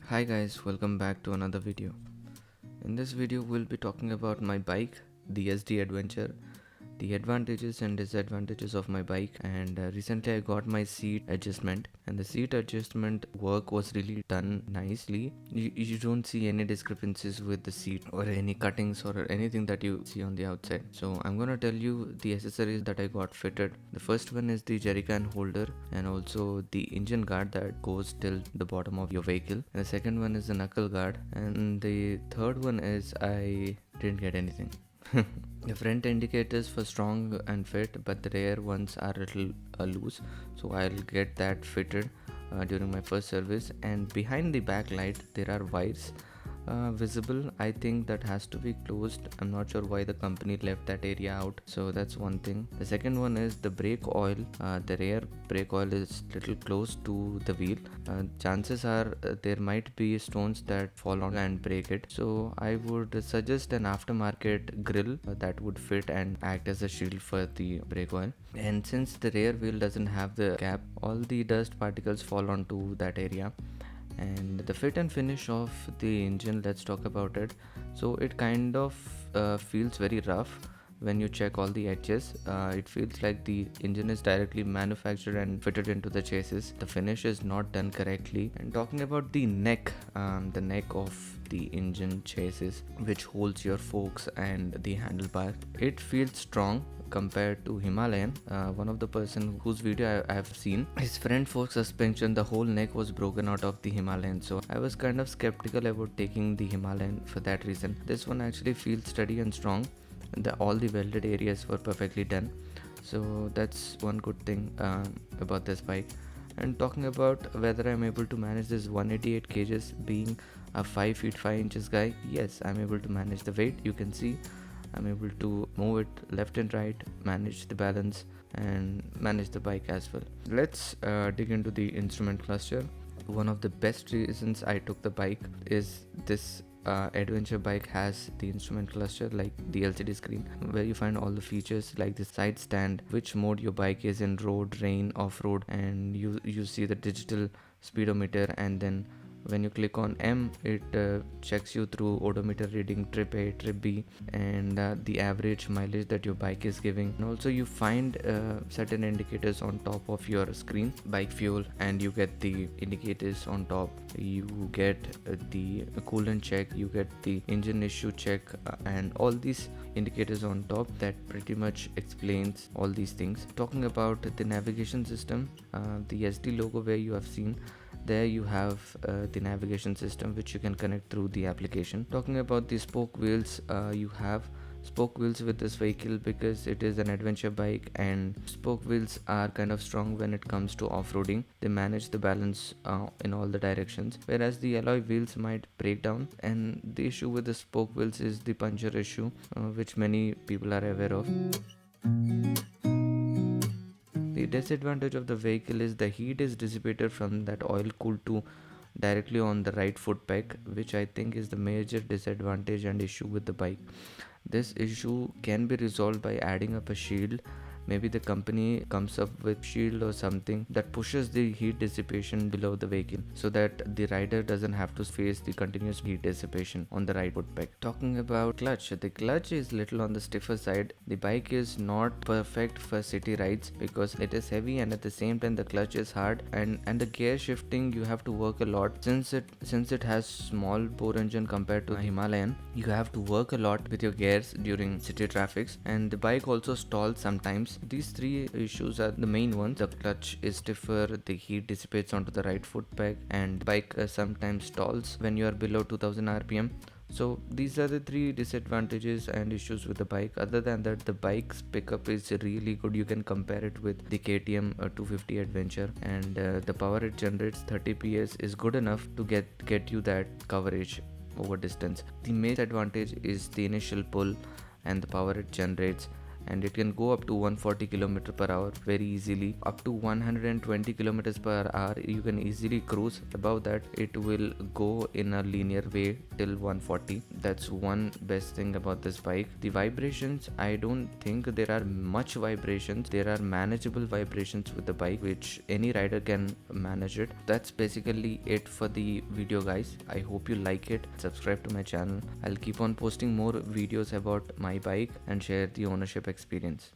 Hi guys, welcome back to another video. In this video we'll be talking about my bike, the SD Adventure, the advantages and disadvantages of my bike, and recently I got my seat adjustment, and the seat adjustment work was really done nicely. You don't see any discrepancies with the seat or any cuttings or anything that you see on the outside. So I'm gonna tell you the accessories that I got fitted. The first one is the jerrycan holder and also the engine guard that goes till the bottom of your vehicle, and the second one is the knuckle guard, and the third one is I didn't get anything. The front indicators for strong and fit, but the rear ones are a little loose, so I'll get that fitted during my first service. And behind the backlight there are wires visible. I think that has to be closed. I'm not sure why the company left that area out, so that's one thing. The second one is the brake oil. The rear brake oil is little close to the wheel. Chances are there might be stones that fall on and break it, so I would suggest an aftermarket grill that would fit and act as a shield for the brake oil. And since the rear wheel doesn't have the cap, all the dust particles fall onto that area. And the fit and finish of the engine, let's talk about it. So it kind of feels very rough when you check all the edges. It feels like the engine is directly manufactured and fitted into the chassis. The finish is not done correctly. And talking about the neck of the engine chassis, which holds your forks and the handlebar, it feels strong compared to Himalayan. One of the person whose video I have seen, his front fork suspension, the whole neck was broken out of the Himalayan, so I was kind of skeptical about taking the Himalayan for that reason. This one actually feels steady and strong. All the welded areas were perfectly done, so that's one good thing about this bike. And talking about whether I'm able to manage this 188 kgs being a 5 feet 5 inches guy, yes, I'm able to manage the weight. You can see I'm able to move it left and right, manage the balance, and manage the bike as well. Let's dig into the instrument cluster. One of the best reasons I took the bike is this adventure bike has the instrument cluster, like the LCD screen, where you find all the features like the side stand, which mode your bike is in, road, rain, off-road, and you see the digital speedometer, and then when you click on M, it checks you through odometer reading, trip A, trip B, and the average mileage that your bike is giving. And also you find certain indicators on top of your screen, bike fuel, and you get the indicators on top. You get the coolant check, you get the engine issue check, and all these indicators on top. That pretty much explains all these things. Talking about the navigation system, the SD logo where you have seen, there you have the navigation system which you can connect through the application. Talking about the spoke wheels, you have spoke wheels with this vehicle because it is an adventure bike, and spoke wheels are kind of strong when it comes to off-roading. They manage the balance in all the directions, whereas the alloy wheels might break down. And the issue with the spoke wheels is the puncture issue, which many people are aware of. The disadvantage of the vehicle is the heat is dissipated from that oil cooled to directly on the right foot peg, which I think is the major disadvantage and issue with the bike. This issue can be resolved by adding up a shield. Maybe the company comes up with shield or something that pushes the heat dissipation below the vehicle, so that the rider doesn't have to face the continuous heat dissipation on the right foot peg. Talking about clutch, the clutch is little on the stiffer side. The bike is not perfect for city rides because it is heavy, and at the same time the clutch is hard, and the gear shifting you have to work a lot. Since it has small bore engine compared to Himalayan, you have to work a lot with your gears during city traffics, and the bike also stalls sometimes. These three issues are the main ones. The clutch is stiffer, the heat dissipates onto the right foot peg, and the bike sometimes stalls when you are below 2000 rpm. So these are the three disadvantages and issues with the bike. Other than that, the bike's pickup is really good. You can compare it with the KTM 250 Adventure, and the power it generates, 30 PS, is good enough to get you that coverage over distance. The main advantage is the initial pull and the power it generates. and it can go up to 140 km per hour very easily. Up to 120 kilometers per hour you can easily cruise. Above that it will go in a linear way till 140. That's one best thing about this bike. The vibrations, I don't think there are much vibrations. There are manageable vibrations with the bike, which any rider can manage it. That's basically it for the video, guys. I hope you like it. Subscribe to my channel. I'll keep on posting more videos about my bike and share the ownership experience.